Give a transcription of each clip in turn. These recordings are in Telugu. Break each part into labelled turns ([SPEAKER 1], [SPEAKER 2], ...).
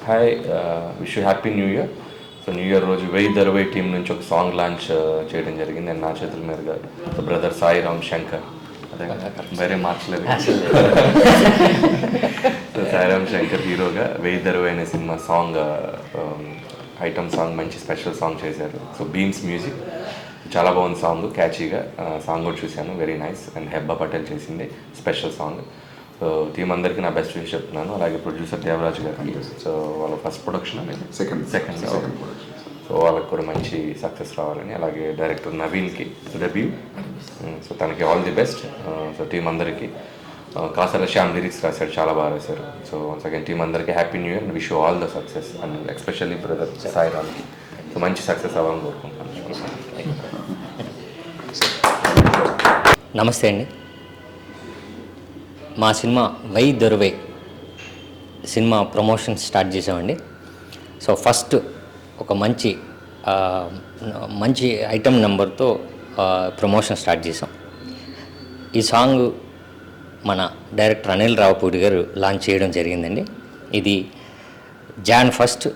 [SPEAKER 1] Hi, wish you happy new year. So new year రోజు 1000 టీం నుంచి ఒక సాంగ్ లాంచ్ చేయడం జరిగింది. నేను నా చేతుల మీదుగా బ్రదర్ సాయిరామ్ శంకర్, అదే వేరే మార్చలేదు. సో సాయిరామ్ శంకర్ హీరోగా 1000 అనే సినిమా సాంగ్, ఐటమ్ సాంగ్, మంచి స్పెషల్ సాంగ్ చేశారు. సో బీమ్స్ మ్యూజిక్, చాలా బాగుంది సాంగ్, క్యాచీగా. సాంగ్ కూడా చూశాను, very nice. And Hebah Patel చేసింది స్పెషల్ సాంగ్. సో టీం అందరికీ నా బెస్ట్ విష్ చెప్తున్నాను. అలాగే ప్రొడ్యూసర్ దేవరాజు గారికి, సో వాళ్ళ ఫస్ట్ ప్రొడక్షన్ అనేది సెకండ్ సో వాళ్ళకి కూడా మంచి సక్సెస్ రావాలని, అలాగే డైరెక్టర్ నవీన్కి డెబ్యూ, సో తనకి all the best. So team అందరికీ, కాసల శ్యామ్ లిరిక్స్ రాశాడు, చాలా బాగా రాశారు. సో వన్స్ అగైన్ టీం అందరికీ happy new year, wish all the success. And especially brother సాయిరామ్కి సో మంచి సక్సెస్ అవ్వాలని కోరుకుంటున్నాను.
[SPEAKER 2] నమస్తే అండి. మా సినిమా వై దొరవై సినిమా ప్రమోషన్ స్టార్ట్ చేసామండి. సో ఫస్ట్ ఒక మంచి ఐటమ్ నెంబర్తో ప్రమోషన్ స్టార్ట్ చేసాం. ఈ సాంగ్ మన డైరెక్టర్ అనిల్ రావుపూడి గారు లాంచ్ చేయడం జరిగిందండి. ఇది Jan 1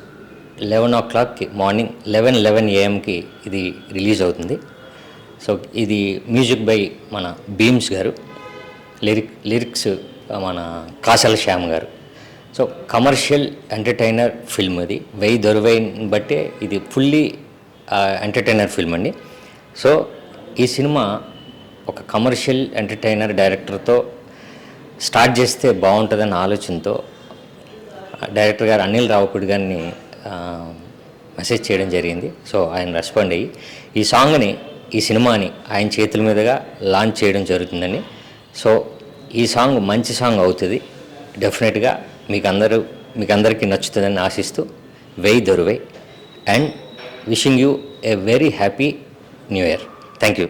[SPEAKER 2] 11 o'clock మార్నింగ్ 11 AM ఇది రిలీజ్ అవుతుంది. సో ఇది మ్యూజిక్ బై మన బీమ్స్ గారు, లిరిక్స్ మన కాసల శ్యామ్ గారు. సో కమర్షియల్ ఎంటర్టైనర్ ఫిల్మ్ ఇది. వై దొరవైని బట్టే ఇది ఫుల్లీ ఎంటర్టైనర్ ఫిల్మ్ అండి. సో ఈ సినిమా ఒక కమర్షియల్ ఎంటర్టైనర్ డైరెక్టర్తో స్టార్ట్ చేస్తే బాగుంటుందన్న ఆలోచనతో డైరెక్టర్ గారు అనిల్ రావుపూడి గారిని మెసేజ్ చేయడం జరిగింది. సో ఆయన రెస్పాండ్ అయ్యి ఈ సినిమాని ఆయన చేతుల మీదుగా లాంచ్ చేయడం జరుగుతుందండి. సో ఈ సాంగ్ మంచి సాంగ్ అవుతుంది, డెఫినెట్గా మీకు అందరికీ నచ్చుతుందని ఆశిస్తూ వై దొరవై and wishing you a very happy new year. Thank you.